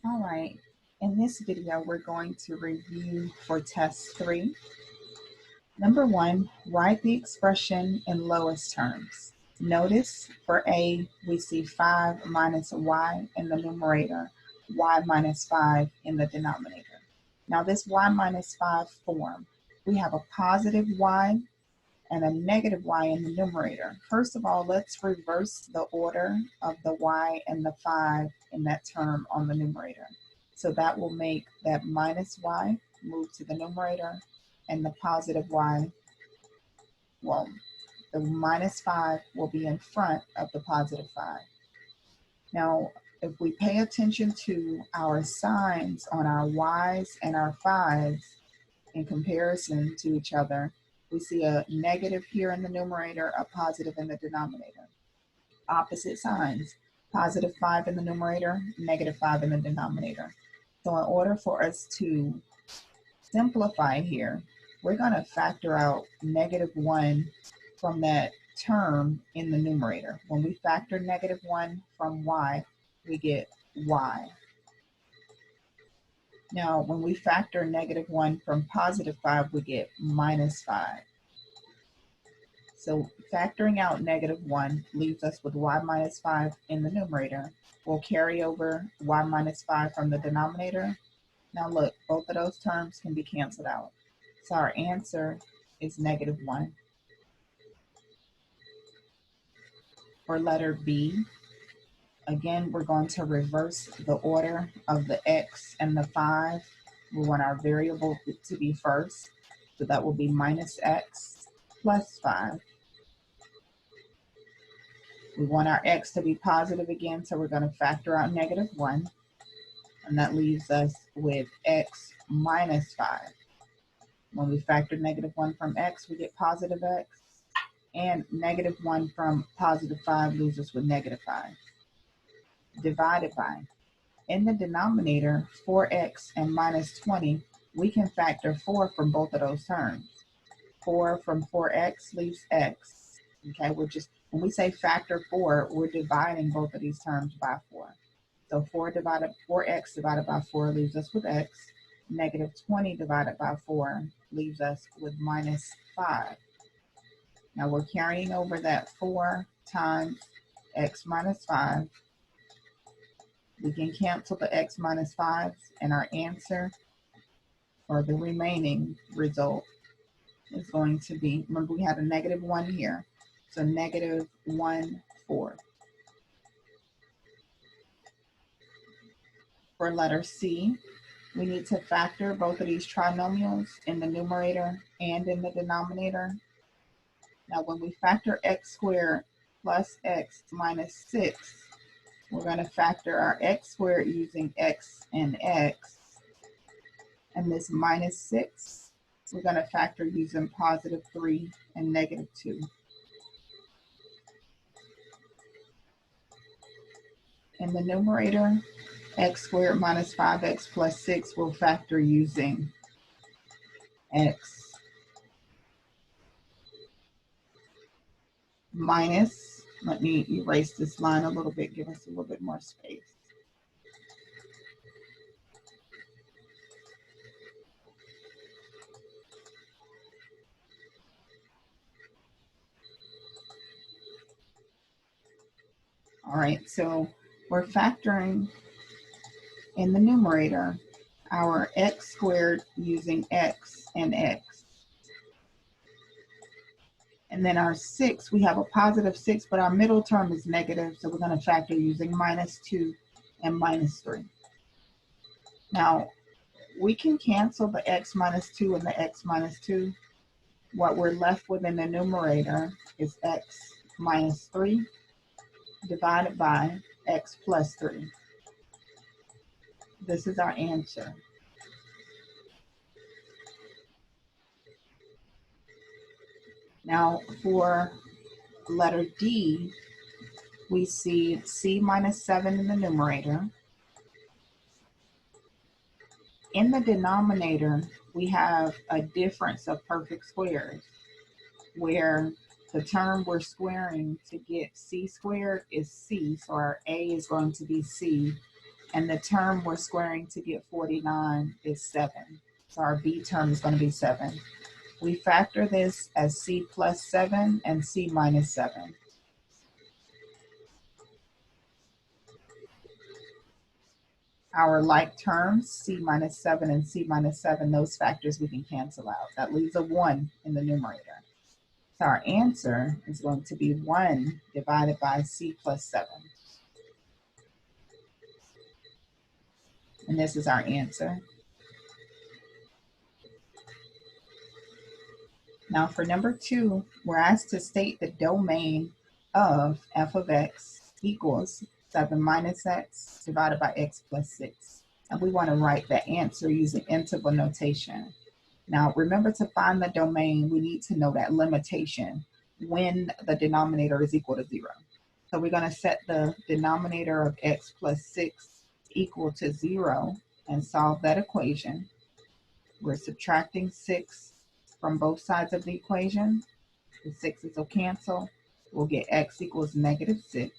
All right, in this video, we're going to review for test 3. Number 1, write the expression in lowest terms. Notice for A, we see 5 minus y in the numerator, y minus 5 in the denominator. Now this y minus 5 form, we have a positive y and a negative y in the numerator. First of all, let's reverse the order of the y and the 5 in that term on the numerator. So that will make that minus y move to the numerator and the positive y, well, the minus 5 will be in front of the positive 5. Now, if we pay attention to our signs on our y's and our 5's in comparison to each other, we see a negative here in the numerator, a positive in the denominator. Opposite signs, positive 5 in the numerator, negative 5 in the denominator. So in order for us to simplify here, we're going to factor out negative 1 from that term in the numerator. When we factor negative 1 from y, we get y. Now, when we factor negative 1 from positive 5, we get minus 5. So factoring out negative 1 leaves us with y minus 5 in the numerator. We'll carry over y minus 5 from the denominator. Now look, both of those terms can be canceled out. So our answer is negative 1. For letter B, again, we're going to reverse the order of the x and the 5. We want our variable to be first. So that will be minus x plus 5. We want our x to be positive again, so we're going to factor out negative 1. And that leaves us with x minus 5. When we factor negative 1 from x, we get positive x. And negative 1 from positive 5 leaves us with negative 5. Divided by. In the denominator, 4x and minus 20, we can factor 4 from both of those terms. 4 from 4x leaves x. Okay, when we say factor 4, we're dividing both of these terms by 4. So 4x divided by 4 leaves us with x. Negative 20 divided by 4 leaves us with minus 5. Now we're carrying over that 4 times x minus 5. We can cancel the x minus 5s, and our answer, or the remaining result, is going to be, remember we had a negative 1 here, so negative 1/4. For letter C, we need to factor both of these trinomials in the numerator and in the denominator. Now when we factor x squared plus x minus 6, we're going to factor our x squared using x and x. And this minus 6, we're going to factor using positive 3 and negative 2. In the numerator, x squared minus 5x plus 6 will factor using x minus, let me erase this line a little bit, give us a little bit more space. All right, so we're factoring in the numerator our x squared using x and x. And then our 6, we have a positive 6, but our middle term is negative, so we're going to factor using minus 2 and minus 3. Now, we can cancel the x minus 2 and the x minus 2. What we're left with in the numerator is x minus 3 divided by x plus 3. This is our answer. Now for letter D, we see c minus 7 in the numerator. In the denominator, we have a difference of perfect squares, where the term we're squaring to get c squared is c, so our a is going to be c, And the term we're squaring to get 49 is 7. So our b term is going to be 7. We factor this as c plus 7 and c minus 7. Our like terms, c minus 7 and c minus 7, those factors we can cancel out. That leaves a 1 in the numerator. So our answer is going to be 1 divided by c plus 7. And this is our answer. Now for number 2, we're asked to state the domain of f of x equals 7 minus x divided by x plus 6. And we want to write the answer using interval notation. Now remember, to find the domain, we need to know that limitation when the denominator is equal to 0. So we're going to set the denominator of x plus 6 equal to 0 and solve that equation. We're subtracting 6 from both sides of the equation. The 6's will cancel. We'll get x equals negative 6.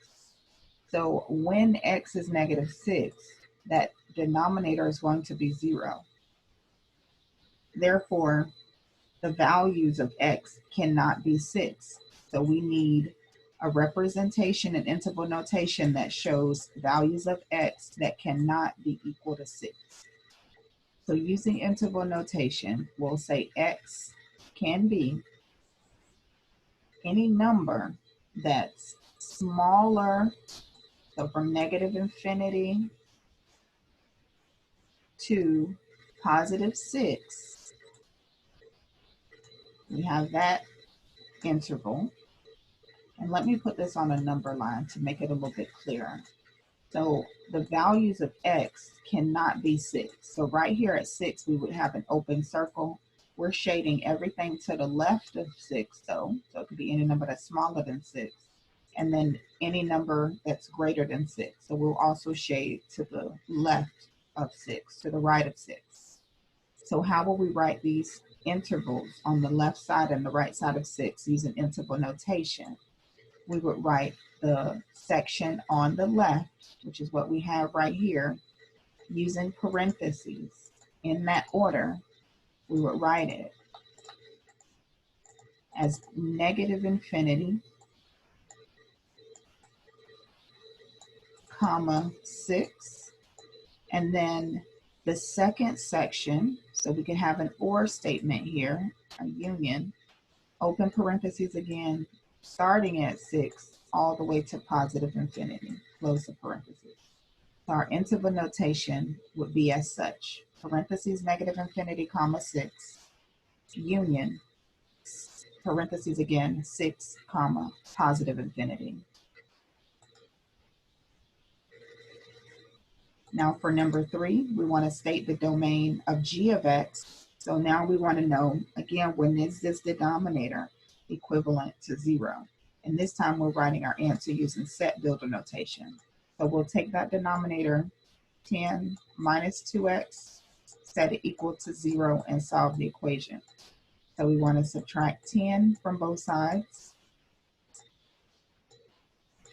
So when x is negative 6, that denominator is going to be 0. Therefore, the values of x cannot be 6. So we need a representation in interval notation that shows values of x that cannot be equal to 6. So using interval notation, we'll say x can be any number that's smaller, so from negative infinity to positive 6. We have that interval. And let me put this on a number line to make it a little bit clearer. So the values of x cannot be 6. So right here at 6, we would have an open circle. We're shading everything to the left of 6, though. So it could be any number that's smaller than 6. And then any number that's greater than 6. So we'll also shade to the left of 6, to the right of 6. So how will we write these intervals on the left side and the right side of 6 using interval notation? We would write the section on the left, which is what we have right here, using parentheses. In that order, we would write it as negative infinity, comma 6. And then the second section, so we can have an or statement here, a union, open parentheses again, starting at 6 all the way to positive infinity, close the parentheses. So our interval notation would be as such: parentheses negative infinity, comma 6, union, parentheses again, 6, comma, positive infinity. Now for number 3, we want to state the domain of g of x. So now we want to know, again, when is this denominator equivalent to 0? And this time we're writing our answer using set builder notation. So we'll take that denominator, 10 minus 2x, set it equal to 0, and solve the equation. So we want to subtract 10 from both sides.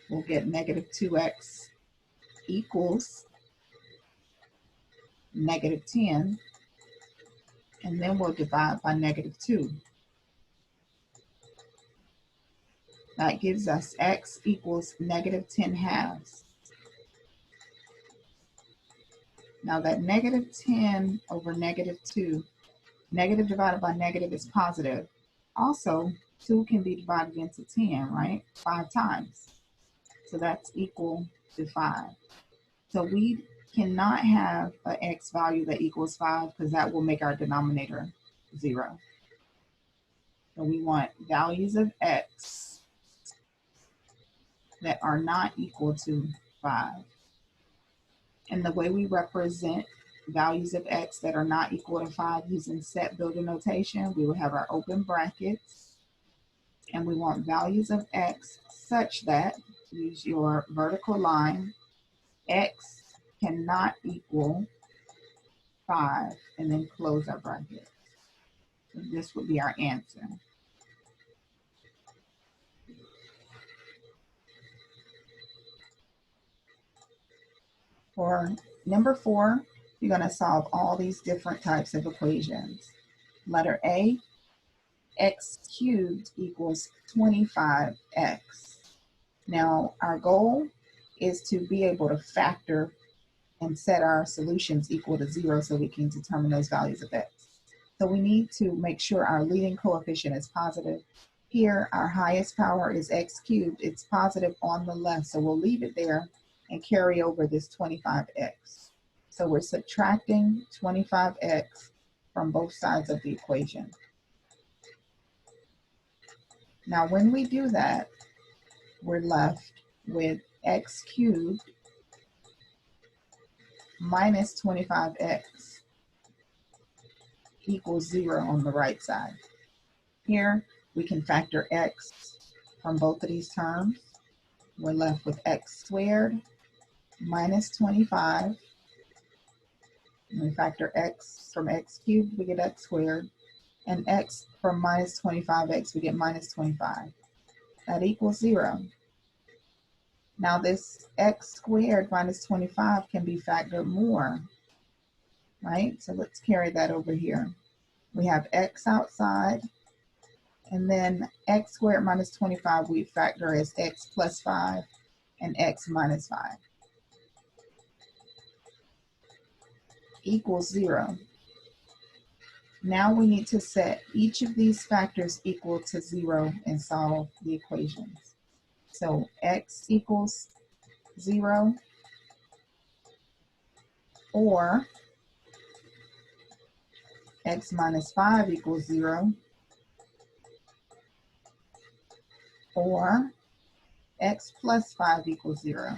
We'll get negative 2x equals negative 10, and then we'll divide by negative 2. That gives us x equals negative 10 halves. Now that negative 10 over negative 2, negative divided by negative is positive. Also, 2 can be divided into 10, right? 5 times. So that's equal to 5. So we cannot have an x value that equals 5 because that will make our denominator 0. So we want values of x that are not equal to 5. And the way we represent values of x that are not equal to 5 using set builder notation, we will have our open brackets, and we want values of x such that, use your vertical line, x cannot equal 5, and then close our bracket. So this would be our answer. For number 4, you're going to solve all these different types of equations. Letter A, x cubed equals 25x. Now, our goal is to be able to factor and set our solutions equal to 0 so we can determine those values of x. So we need to make sure our leading coefficient is positive. Here, our highest power is x cubed. It's positive on the left, so we'll leave it there and carry over this 25x. So we're subtracting 25x from both sides of the equation. Now, when we do that, we're left with x cubed minus 25x equals 0 on the right side. Here, we can factor x from both of these terms. We're left with x squared minus 25. When we factor x from x cubed, we get x squared. And x from minus 25x, we get minus 25. That equals 0. Now this x squared minus 25 can be factored more, right? So let's carry that over here. We have x outside, and then x squared minus 25 we factor as x plus 5 and x minus 5 equals 0. Now we need to set each of these factors equal to 0 and solve the equations. So x equals 0, or x minus 5 equals 0, or x plus 5 equals 0.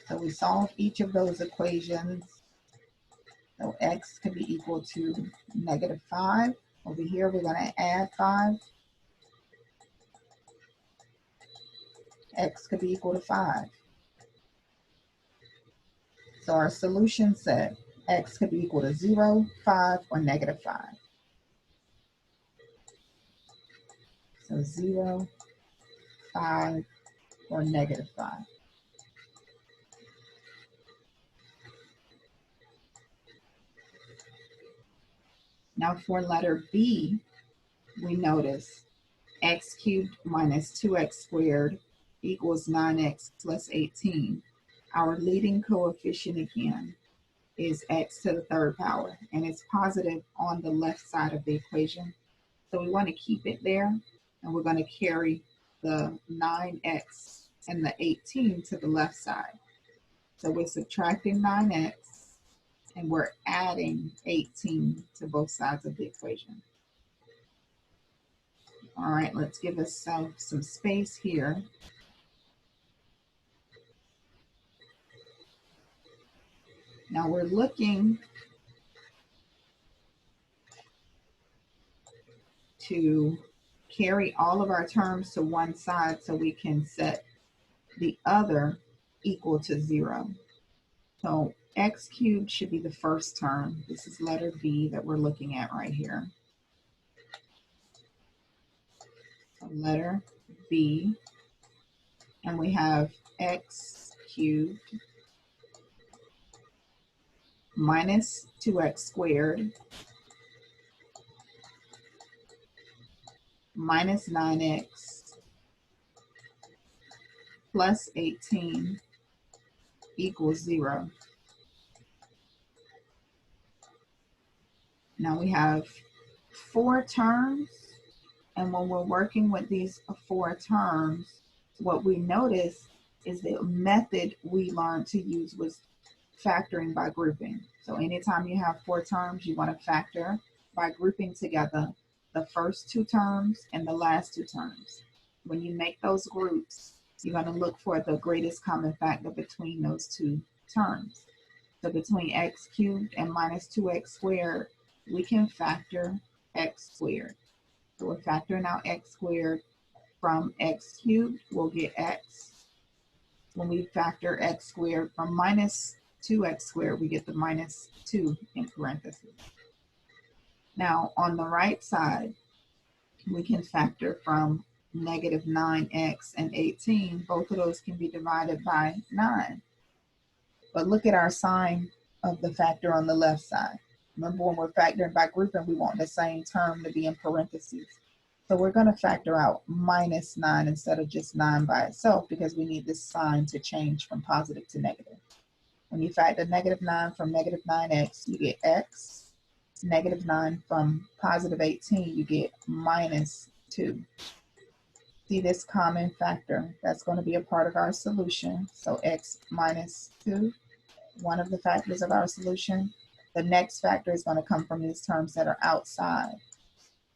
So we solve each of those equations. So x could be equal to negative 5. Over here, we're going to add 5. X could be equal to 5. So our solution set, x could be equal to 0, 5, or negative 5. So 0, 5, or negative 5. Now for letter B, we notice x cubed minus 2x squared equals 9x plus 18. Our leading coefficient again is x to the third power, and it's positive on the left side of the equation. So we want to keep it there, and we're going to carry the 9x and the 18 to the left side. So we're subtracting 9x, and we're adding 18 to both sides of the equation. All right, let's give us some space here. Now we're looking to carry all of our terms to one side so we can set the other equal to 0. So x cubed should be the first term. This is letter B that we're looking at right here. So letter B, and we have x cubed minus 2x squared minus 9x plus 18 equals 0. Now we have 4 terms, and when we're working with these 4 terms, what we notice is the method we learned to use was factoring by grouping. So anytime you have 4 terms, you want to factor by grouping together the first 2 terms and the last 2 terms. When you make those groups, you're going to look for the greatest common factor between those 2 terms. So between x cubed and minus 2x squared, we can factor x squared. So we're factoring out x squared from x cubed, we'll get x. When we factor x squared from minus 2x squared, we get the minus 2 in parentheses. Now on the right side, we can factor from negative 9x and 18, both of those can be divided by 9. But look at our sign of the factor on the left side. Remember, when we're factoring by grouping, we want the same term to be in parentheses. So we're going to factor out minus 9 instead of just 9 by itself, because we need this sign to change from positive to negative. When you factor negative 9 from negative 9x, you get x. Negative 9 from positive 18, you get minus 2. See this common factor? That's going to be a part of our solution. So x minus 2, one of the factors of our solution. The next factor is going to come from these terms that are outside.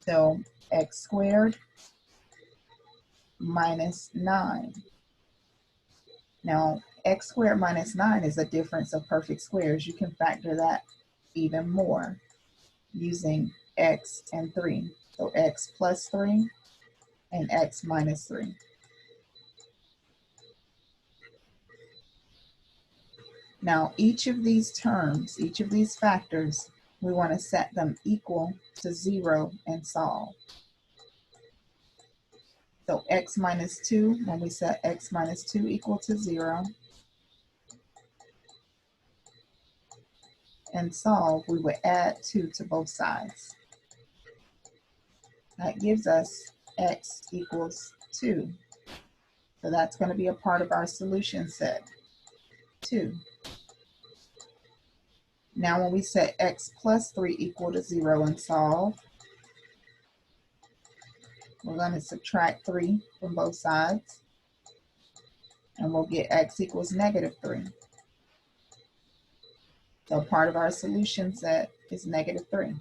So x squared minus 9. Now, x squared minus 9 is a difference of perfect squares. You can factor that even more using x and 3. So x plus 3 and x minus 3. Now, each of these terms, each of these factors, we want to set them equal to 0 and solve. So x minus 2, when we set x minus 2 equal to 0 and solve, we would add 2 to both sides. That gives us x equals 2. So that's going to be a part of our solution set, 2. Now when we set x plus 3 equal to 0 and solve, we're going to subtract 3 from both sides, and we'll get x equals negative 3. So part of our solution set is negative 3.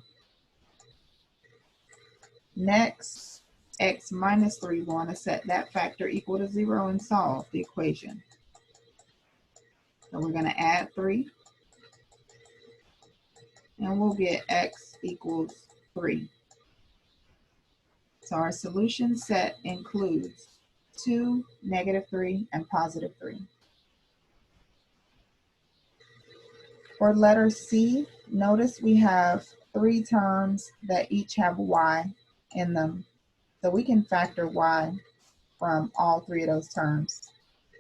Next, x minus 3, we want to set that factor equal to 0 and solve the equation. So we're going to add 3, and we'll get x equals 3. So our solution set includes 2, negative 3, and positive 3. For letter C, notice we have 3 terms that each have y in them. So we can factor y from all 3 of those terms.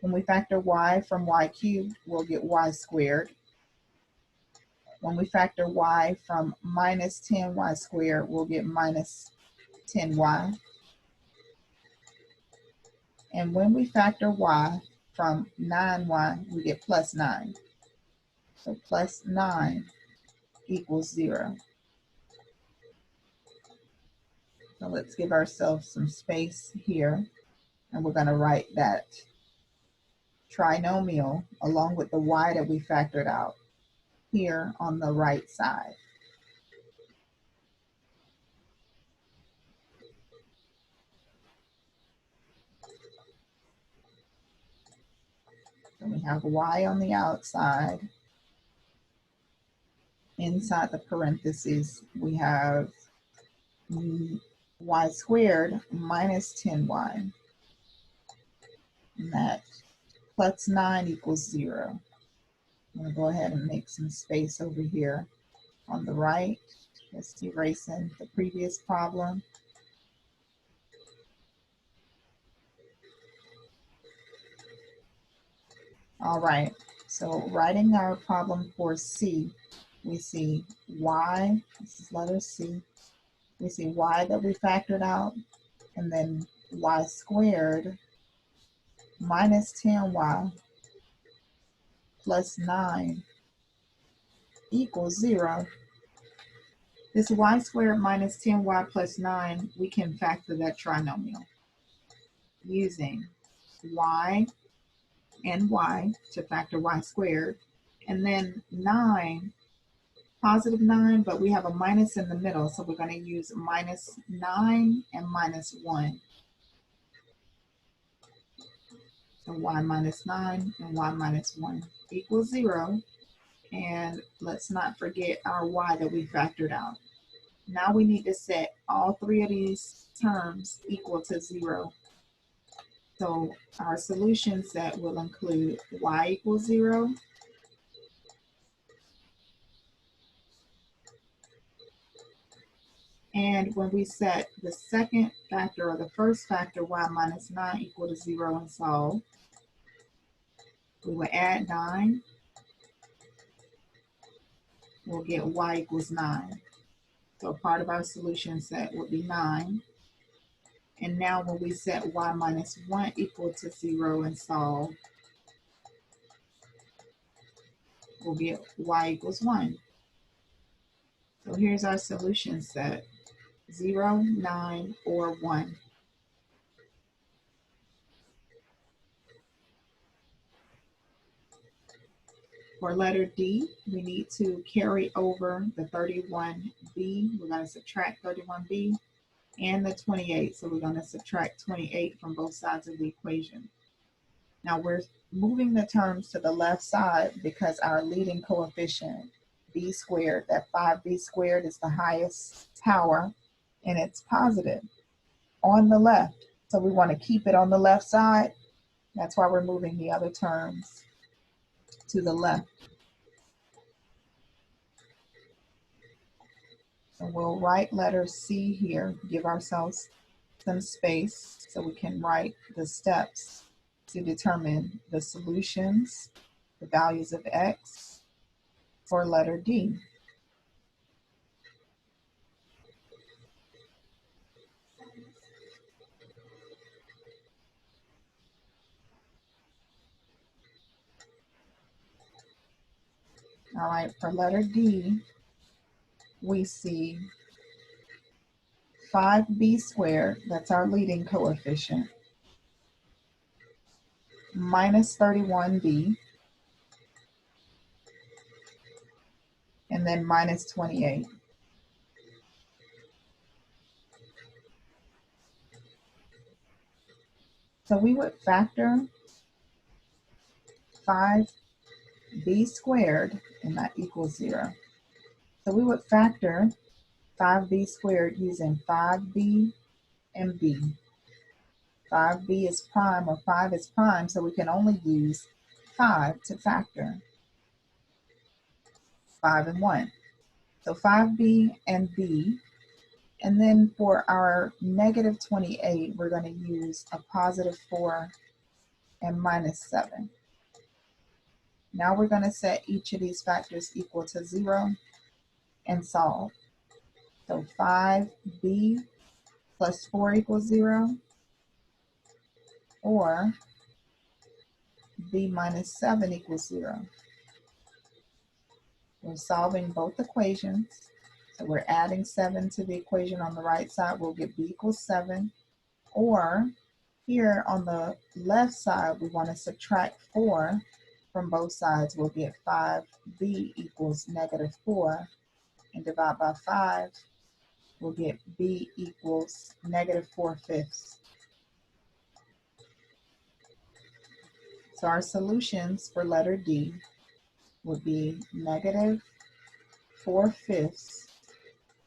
When we factor y from y cubed, we'll get y squared. When we factor y from minus 10y squared, we'll get minus 10y. And when we factor y from 9y, we get plus 9. So plus 9 equals 0. So let's give ourselves some space here, and we're going to write that trinomial along with the y that we factored out here on the right side. So we have y on the outside. Inside the parentheses, we have y squared minus 10y. And that plus 9 equals 0. I'm going to go ahead and make some space over here on the right. Just erasing the previous problem. All right, so writing our problem for C, we see y, this is letter C, we see y that we factored out, and then y squared minus 10y plus 9 equals 0. This y squared minus 10y plus 9, we can factor that trinomial using y and y to factor y squared, and then 9, positive 9, but we have a minus in the middle, so we're going to use minus 9 and minus 1. So y minus 9 and y minus 1 equals 0. And let's not forget our y that we factored out. Now we need to set all 3 of these terms equal to 0. So our solution set will include y equals 0, And when we set the second factor or the first factor, y minus 9 equal to 0 and solve, we will add 9. We'll get y equals 9. So part of our solution set would be 9. And now when we set y minus 1 equal to 0 and solve, we'll get y equals 1. So here's our solution set, 0, 9, or 1. For letter D, we need to carry over the 31b. We're going to subtract 31b and the 28. So we're going to subtract 28 from both sides of the equation. Now we're moving the terms to the left side because our leading coefficient, b squared, that 5b squared is the highest power and it's positive on the left. So we want to keep it on the left side. That's why we're moving the other terms to the left. So we'll write letter C here, give ourselves some space so we can write the steps to determine the solutions, the values of x for letter D. All right, for letter D, we see 5b squared, that's our leading coefficient, minus 31b, and then minus 28. So we would factor 5b squared, and that equals 0. So we would factor 5b squared using 5b and b. 5b is prime, or 5 is prime, so we can only use 5 to factor 5 and 1. So 5b and b. And then for our negative 28, we're going to use a positive 4 and minus 7. Now we're going to set each of these factors equal to 0 and solve. So 5b plus 4 equals 0, or b minus 7 equals 0. We're solving both equations. So we're adding 7 to the equation on the right side. We'll get b equals 7. Or here on the left side, we want to subtract 4 from both sides. We'll get 5b equals negative 4. And divide by 5, we'll get b equals negative 4/5. So our solutions for letter D would be negative 4/5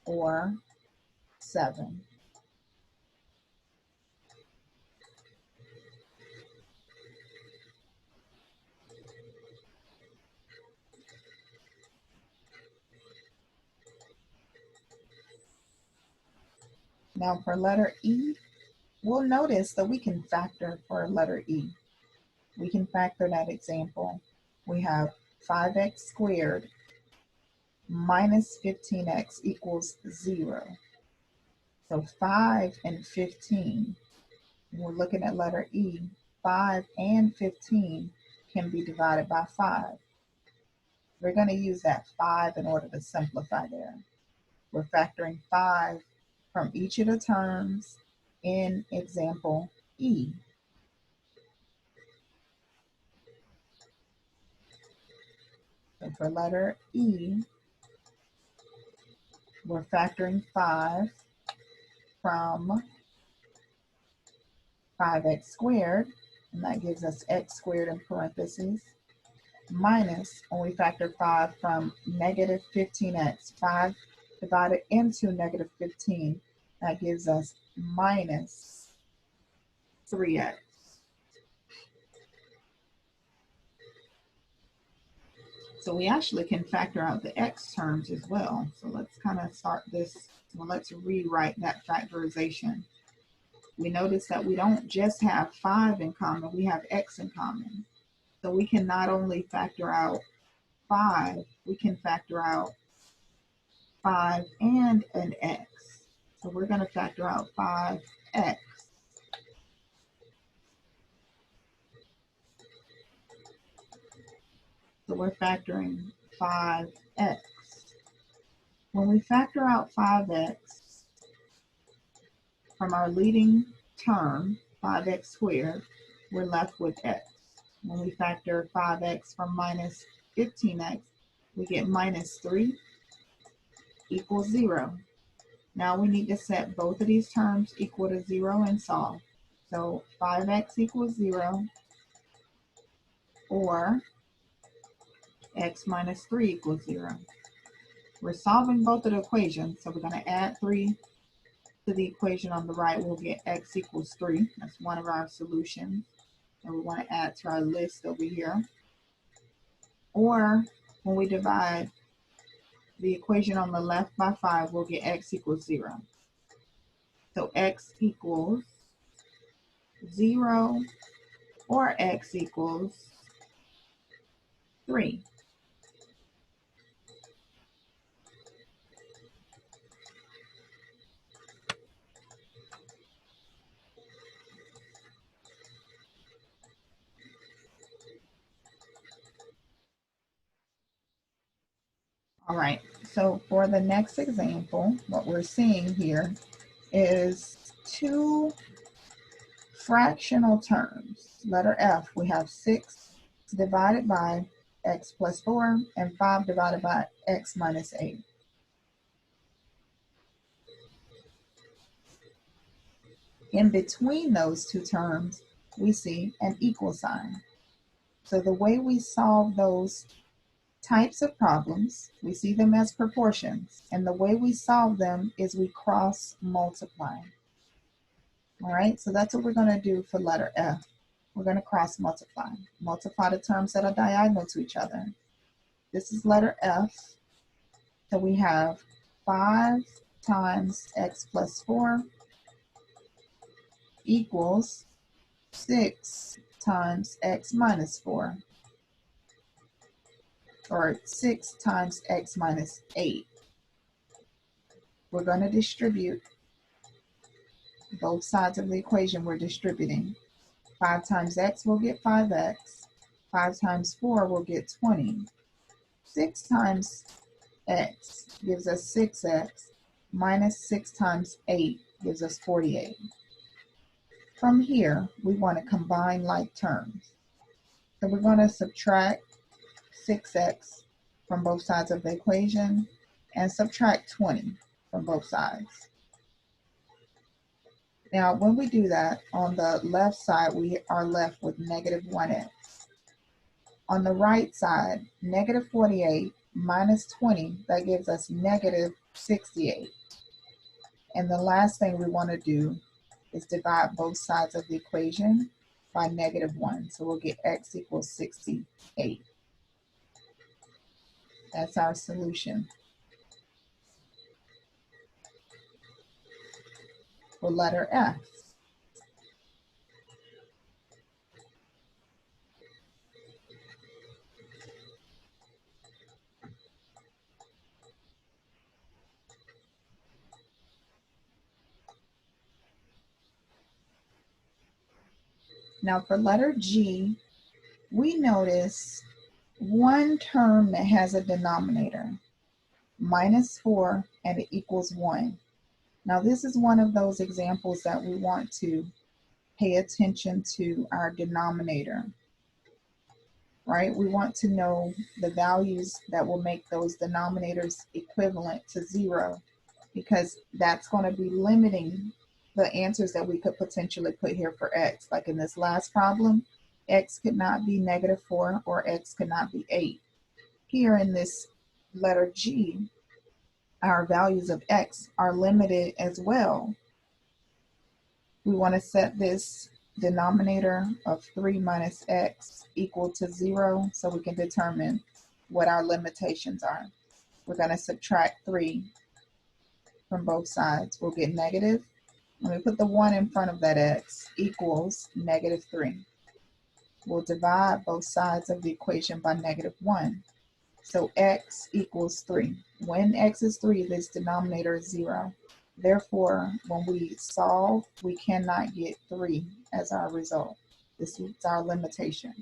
or 7. Now for letter E, we'll notice that we can factor for letter E. We can factor that example. We have 5x squared minus 15x equals 0. So 5 and 15, when we're looking at letter E, 5 and 15 can be divided by 5. We're going to use that 5 in order to simplify there. We're factoring 5 from each of the terms in example E. So for letter E, we're factoring 5 from 5x squared, and that gives us x squared in parentheses, minus, when we factor 5 from negative 15x, 5 divided into negative 15, that gives us minus 3x. So we actually can factor out the x terms as well. So let's kind of start this. Well, let's rewrite that factorization. We notice that we don't just have 5 in common, we have x in common. So we can not only factor out 5, we can factor out 5 and an x. So we're going to factor out 5x. So we're factoring 5x. When we factor out 5x from our leading term, 5x squared, we're left with x. When we factor 5x from minus 15x, we get minus 3 equals 0. Now we need to set both of these terms equal to 0 and solve. So 5x equals 0, or x minus 3 equals 0. We're solving both of the equations, so we're going to add 3 to the equation on the right. We'll get x equals 3. That's one of our solutions. And we want to add to our list over here. Or when we divide the equation on the left by 5, we'll get x equals 0. So x equals 0, or x equals 3. All right, so for the next example, what we're seeing here is two fractional terms. Letter F, we have 6 divided by x plus 4 and 5 divided by x minus 8. In between those two terms, we see an equal sign. So the way we solve those types of problems, we see them as proportions, and the way we solve them is we cross multiply. All right, so that's what we're going to do for letter F. We're going to cross multiply. Multiply the terms that are diagonal to each other. This is letter F. So we have 5 times x plus 4 equals 6 times x minus 4, or 6 times x minus 8. We're going to distribute both sides of the equation. We're distributing. 5 times x will get 5x. 5 times 4 will get 20. 6 times x gives us 6x, minus 6 times 8 gives us 48. From here, we want to combine like terms. So we're going to subtract 6x from both sides of the equation and subtract 20 from both sides. Now, when we do that, on the left side, we are left with negative 1x. On the right side, negative 48 minus 20, that gives us negative 68. And the last thing we want to do is divide both sides of the equation by negative 1. So we'll get x equals 68. That's our solution for letter F. Now for letter G, we notice one term that has a denominator, minus 4, and it equals 1. Now this is one of those examples that we want to pay attention to our denominator, right? We want to know the values that will make those denominators equivalent to 0, because that's going to be limiting the answers that we could potentially put here for x. Like in this last problem, x could not be negative 4 or x could not be 8. Here in this letter G, our values of x are limited as well. We want to set this denominator of 3 minus x equal to 0 so we can determine what our limitations are. We're going to subtract 3 from both sides. We'll get negative. When we put the 1 in front of that x, equals negative 3. We'll divide both sides of the equation by negative 1. So x equals 3. When x is 3, this denominator is 0. Therefore, when we solve, we cannot get 3 as our result. This is our limitation.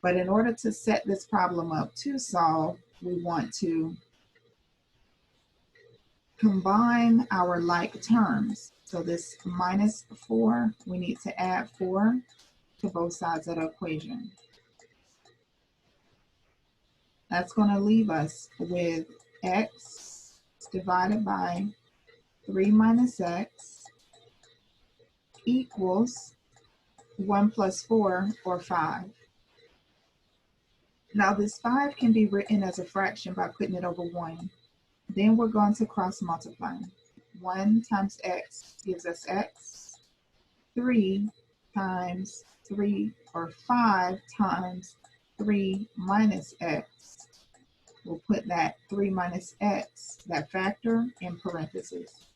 But in order to set this problem up to solve, we want to combine our like terms. So this minus 4, we need to add 4 to both sides of the equation. That's going to leave us with x divided by 3 minus x equals 1 plus 4, or 5. Now this 5 can be written as a fraction by putting it over 1. Then we're going to cross multiply. 1 times x gives us x. 3 times 3, or 5 times 3 minus x. We'll put that 3 minus x, that factor, in parentheses.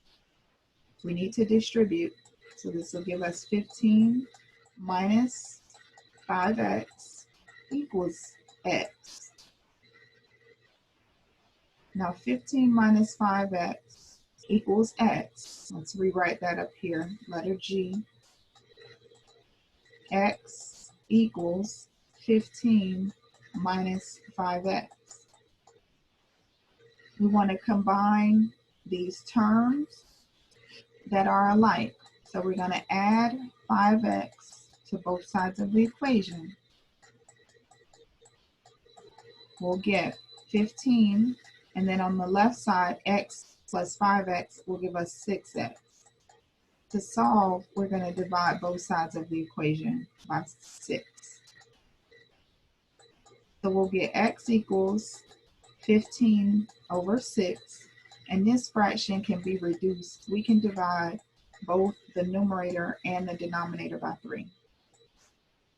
We need to distribute, so this will give us 15 minus 5x equals x. Now 15 minus 5x equals x. Let's rewrite that up here, letter G. X equals 15 minus 5x. We want to combine these terms that are alike. So we're going to add 5x to both sides of the equation. We'll get 15, and then on the left side, x plus 5x will give us 6x. To solve, we're going to divide both sides of the equation by 6. So we'll get x equals 15 over 6, and this fraction can be reduced. We can divide both the numerator and the denominator by 3.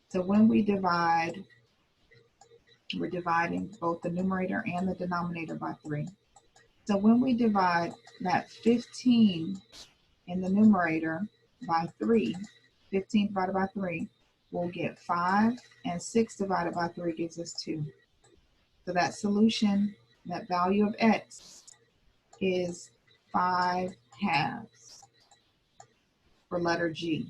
So when we divide, we're dividing both the numerator and the denominator by 3. So when we divide that 15 in the numerator by 3, 15 divided by 3, we'll get 5, and 6 divided by 3 gives us 2. So that solution, that value of x, is 5/2 for letter G.